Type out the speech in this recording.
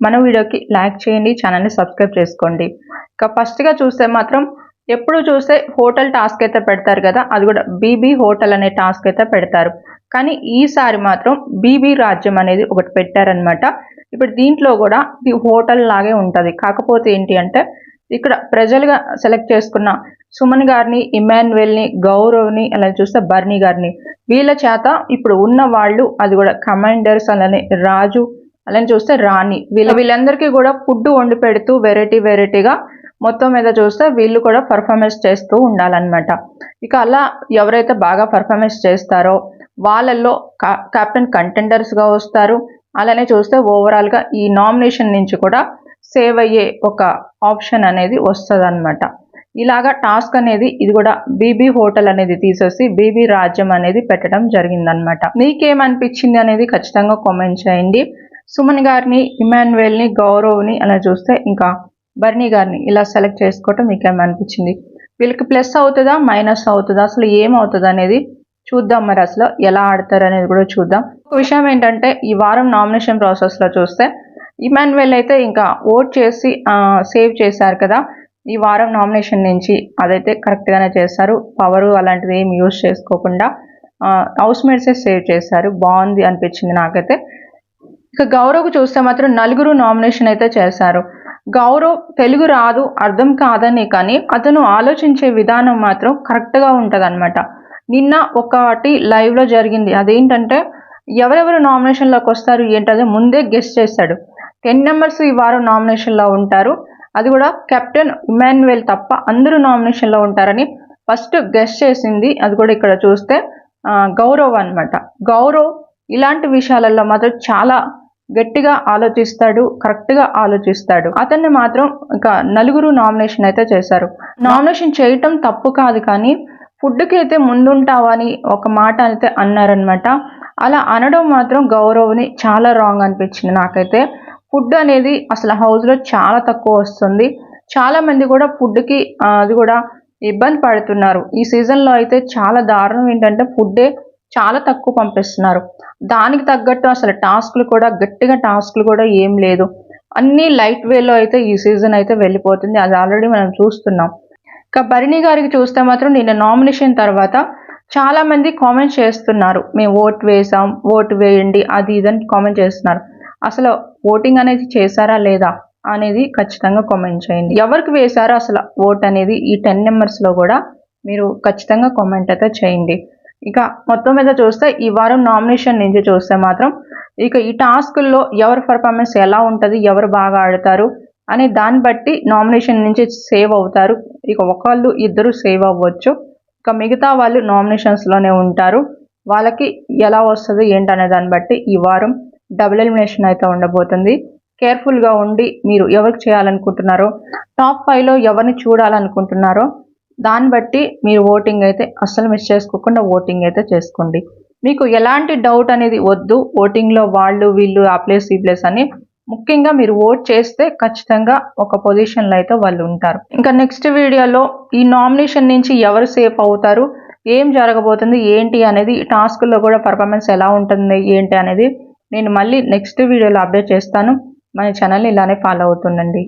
మన వీడియోకి లైక్ చేయండి, ఛానల్ని సబ్స్క్రైబ్ చేసుకోండి. ఇక ఫస్ట్గా చూస్తే మాత్రం ఎప్పుడు చూస్తే హోటల్ టాస్క్ అయితే పెడతారు కదా, అది కూడా బీబీ హోటల్ అనే టాస్క్ అయితే పెడతారు. కానీ ఈసారి మాత్రం బీబీ రాజ్యం అనేది ఒకటి పెట్టారనమాట. ఇప్పుడు దీంట్లో కూడా ఇది హోటల్ లాగే ఉంటుంది. కాకపోతే ఏంటి అంటే ఇక్కడ ప్రజలుగా సెలెక్ట్ చేసుకున్న సుమన్ గారిని, ఇమాన్యుయల్ని, గౌరవ్ని, అలా చూస్తే బర్నీ గారిని, వీళ్ళ చేత ఇప్పుడు ఉన్న వాళ్ళు, అది కూడా కమాండర్స్, అలానే రాజు, అలానే చూస్తే రాణి, వీళ్ళందరికీ కూడా ఫుడ్ వండి పెడుతూ వెరైటీగా మొత్తం మీద చూస్తే వీళ్ళు కూడా పర్ఫార్మెన్స్ చేస్తూ ఉండాలన్నమాట. ఇక అలా ఎవరైతే బాగా పర్ఫార్మెన్స్ చేస్తారో వాళ్ళల్లో కెప్టెన్ కంటెండర్స్గా వస్తారు. అలానే చూస్తే ఓవరాల్గా ఈ నామినేషన్ నుంచి కూడా సేవ్ అయ్యే ఒక ఆప్షన్ అనేది వస్తుంది అనమాట. ఇలాగా టాస్క్ అనేది ఇది కూడా బీబీ హోటల్ అనేది తీసేసి బీబీ రాజ్యం అనేది పెట్టడం జరిగిందనమాట. మీకేమనిపించింది అనేది ఖచ్చితంగా కామెంట్ చేయండి. సుమన్ గారిని, ఇమాన్యుయల్ని, గౌరవ్ని, అలా చూస్తే ఇంకా బర్నీ గారిని ఇలా సెలెక్ట్ చేసుకోవటం మీకేమనిపించింది? వీళ్ళకి ప్లస్ అవుతుందా, మైనస్ అవుతుందా, అసలు ఏమవుతుంది అనేది చూద్దాం. మరి అసలు ఎలా ఆడతారు అనేది కూడా చూద్దాం. ఒక విషయం ఏంటంటే ఈ వారం నామినేషన్ ప్రాసెస్లో చూస్తే ఇమాన్యుయల్ అయితే ఇంకా ఓట్ చేసి సేవ్ చేశారు కదా ఈ వారం నామినేషన్ నుంచి. అదైతే కరెక్ట్గానే చేశారు. పవరు అలాంటిది ఏం యూజ్ చేసుకోకుండా హౌస్ మేట్సే సేవ్ చేశారు. బాగుంది అనిపించింది నాకైతే. ఇక గౌరవ్కు చూస్తే మాత్రం 4 నామినేషన్ అయితే చేశారు. గౌరవ్ తెలుగు రాదు, అర్థం కాదని, కానీ అతను ఆలోచించే విధానం మాత్రం కరెక్ట్గా ఉంటుంది అనమాట. నిన్న ఒకటి లైవ్లో జరిగింది. అదేంటంటే ఎవరెవరు నామినేషన్లోకి వస్తారు ఏంటది ముందే గెస్ట్ చేశాడు. 10 మెంబర్స్ ఈ వారం నామినేషన్లో ఉంటారు. అది కూడా కెప్టెన్ ఇమాన్యుయల్ తప్ప అందరూ నామినేషన్లో ఉంటారని ఫస్ట్ గెస్ట్ చేసింది. అది కూడా ఇక్కడ చూస్తే గౌరవ్ అనమాట. గౌరవ్ ఇలాంటి విషయాలలో మాత్రం చాలా గట్టిగా ఆలోచిస్తాడు, కరెక్ట్గా ఆలోచిస్తాడు. అతన్ని మాత్రం ఇంకా 4 నామినేషన్ అయితే చేశారు. నామినేషన్ చేయటం తప్పు కాదు, కానీ ఫుడ్కి అయితే ముందుంటావని ఒక మాట అయితే అన్నారనమాట. అలా అనడం మాత్రం గౌరవ్ని చాలా రాంగ్ అనిపించింది నాకైతే. ఫుడ్ అనేది అసలు హౌస్లో చాలా తక్కువ వస్తుంది. చాలామంది కూడా ఫుడ్కి అది కూడా ఇబ్బంది పడుతున్నారు. ఈ సీజన్లో అయితే చాలా దారుణం ఏంటంటే ఫుడ్డే చాలా తక్కువ పంపిస్తున్నారు. దానికి తగ్గట్టు అసలు టాస్క్లు కూడా గట్టిగా టాస్క్లు కూడా ఏం లేదు. అన్నీ లైట్ వేలో అయితే ఈ సీజన్ అయితే వెళ్ళిపోతుంది. అది ఆల్రెడీ మనం చూస్తున్నాం. ఇక బర్నీ గారికి చూస్తే మాత్రం నిన్న నామినేషన్ తర్వాత చాలామంది కామెంట్ చేస్తున్నారు, మేము ఓట్ వేసాం, ఓటు వేయండి, అది ఇదని కామెంట్ చేస్తున్నారు. అసలు ఓటింగ్ అనేది చేశారా లేదా అనేది ఖచ్చితంగా కామెంట్ చేయండి. ఎవరికి వేశారో అసలు ఓట్ అనేది ఈ 10 మెంబర్స్లో కూడా మీరు ఖచ్చితంగా కామెంట్ అయితే చేయండి. ఇక మొత్తం మీద చూస్తే ఈ వారం నామినేషన్ నుంచి చూస్తే మాత్రం ఇక ఈ టాస్కుల్లో ఎవరి పర్ఫార్మెన్స్ ఎలా ఉంటుంది, ఎవరు బాగా ఆడతారు అనే దాన్ని బట్టి నామినేషన్ నుంచి సేవ్ అవుతారు. ఇక ఒకళ్ళు ఇద్దరు సేవ్ అవ్వచ్చు. ఇక మిగతా వాళ్ళు నామినేషన్స్లోనే ఉంటారు. వాళ్ళకి ఎలా వస్తుంది ఏంటనే దాన్ని బట్టి ఈ వారం డబుల్ ఎలిమినేషన్ అయితే ఉండబోతుంది. కేర్ఫుల్గా ఉండి మీరు ఎవరికి చేయాలనుకుంటున్నారో, టాప్ 5లో ఎవరిని చూడాలనుకుంటున్నారో దాన్ని బట్టి మీరు ఓటింగ్ అయితే అస్సలు మిస్ చేసుకోకుండా ఓటింగ్ అయితే చేసుకోండి. మీకు ఎలాంటి డౌట్ అనేది వద్దు. ఓటింగ్లో వాళ్ళు వీళ్ళు ఆ ప్లేస్ ఈ ప్లేస్ అని, ముఖ్యంగా మీరు ఓట్ చేస్తే ఖచ్చితంగా ఒక పొజిషన్లో అయితే వాళ్ళు ఉంటారు. ఇంకా నెక్స్ట్ వీడియోలో ఈ నామినేషన్ నుంచి ఎవరు సేఫ్ అవుతారు, ఏం జరగబోతుంది ఏంటి అనేది, టాస్క్లో కూడా పర్ఫార్మెన్స్ ఎలా ఉంటుంది ఏంటి అనేది నేను మళ్ళీ నెక్స్ట్ వీడియోలో అప్డేట్ చేస్తాను. మన ఛానల్ని ఇలానే ఫాలో అవుతుండండి.